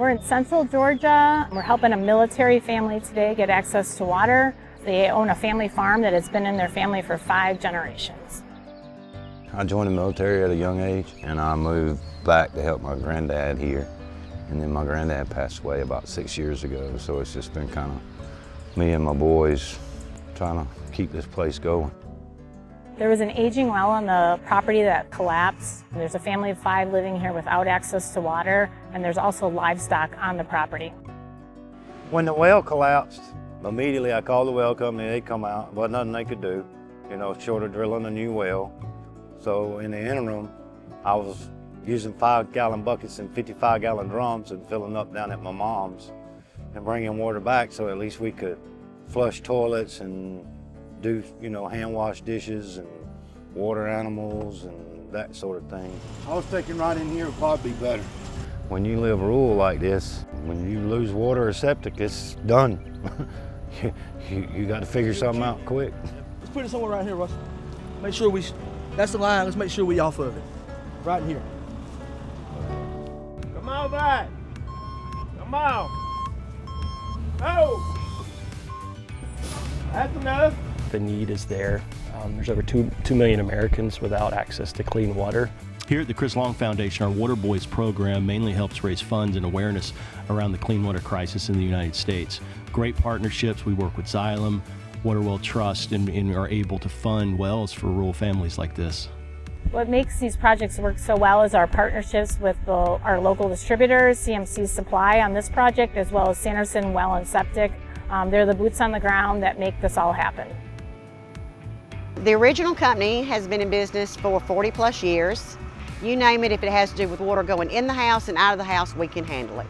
We're in Central Georgia. We're helping a military family today get access to water. They own a family farm that has been in their family for 5 generations. I joined the military at a young age, and I moved back to help my granddad here. And then my granddad passed away about 6 years ago, so it's just been kind of me and my boys trying to keep this place going. There was an aging well on the property that collapsed. There's a family of 5 living here without access to water, and there's also livestock on the property. When the well collapsed, immediately I called the well company. They come out. Wasn't nothing they could do, short of drilling a new well. So in the interim, I was using 5-gallon buckets and 55-gallon drums and filling up down at my mom's and bringing water back so at least we could flush toilets and do, hand wash dishes and water animals and that sort of thing. I was thinking right in here would probably be better. When you live rural like this, when you lose water or septic, it's done. you got to figure something out quick. Let's put it somewhere right here, Russ. Make sure that's the line, let's make sure we off of it. Right in here. Come on back. Come on. Oh! That's enough. The need is there. There's over 2 million Americans without access to clean water. Here at the Chris Long Foundation, our Waterboys program mainly helps raise funds and awareness around the clean water crisis in the United States. Great partnerships. We work with Xylem, Waterwell Trust, and are able to fund wells for rural families like this. What makes these projects work so well is our partnerships with our local distributors, CMC Supply on this project, as well as Sandersville Well and Septic. They're the boots on the ground that make this all happen. The original company has been in business for 40+ years. You name it, if it has to do with water going in the house and out of the house, we can handle it.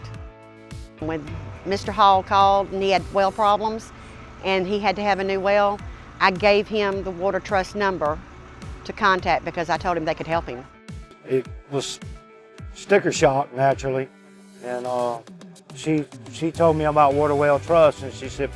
When Mr. Hall called and he had well problems and he had to have a new well, I gave him the Water Trust number to contact because I told him they could help him. It was sticker shock, naturally, and she told me about Waterwell Trust, and she said,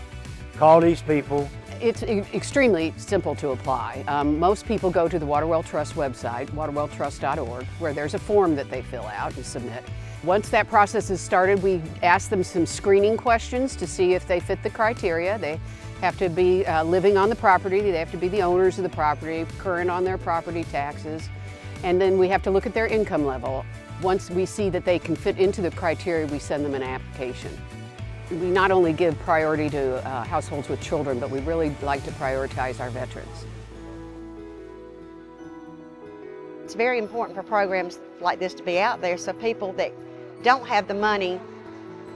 call these people. It's extremely simple to apply. Most people go to the Waterwell Trust website, waterwelltrust.org, where there's a form that they fill out and submit. Once that process is started, we ask them some screening questions to see if they fit the criteria. They have to be living on the property, they have to be the owners of the property, current on their property taxes, and then we have to look at their income level. Once we see that they can fit into the criteria, we send them an application. We not only give priority to households with children, but we really like to prioritize our veterans. It's very important for programs like this to be out there so people that don't have the money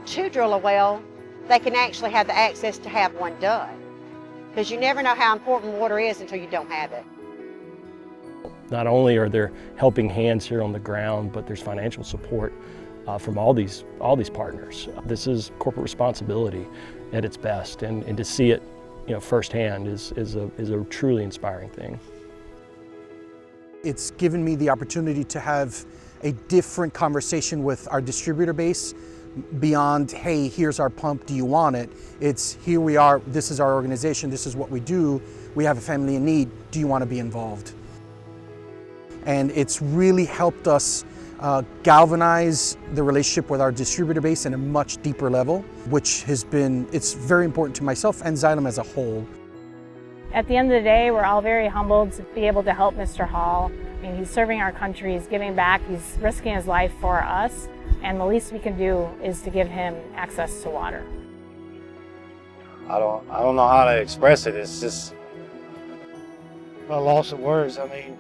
to drill a well, they can actually have the access to have one done. Because you never know how important water is until you don't have it. Not only are there helping hands here on the ground, but there's financial support from all these partners. This is corporate responsibility at its best, and to see it, firsthand is a truly inspiring thing. It's given me the opportunity to have a different conversation with our distributor base beyond, hey, here's our pump, do you want it? It's, here we are, this is our organization, this is what we do, we have a family in need, do you want to be involved? And it's really helped us galvanize the relationship with our distributor base in a much deeper level, which has been, it's very important to myself and Xylem as a whole. At the end of the day, we're all very humbled to be able to help Mr. Hall. I mean, he's serving our country, he's giving back, he's risking his life for us, and the least we can do is to give him access to water. I don't know how to express it. It's just a loss of words. I mean,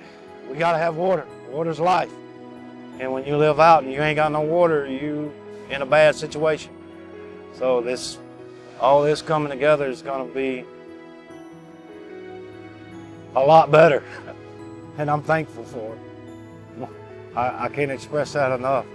we gotta have water. Water's life. And when you live out and you ain't got no water, you in a bad situation. So all this coming together is gonna be a lot better. And I'm thankful for it. I can't express that enough.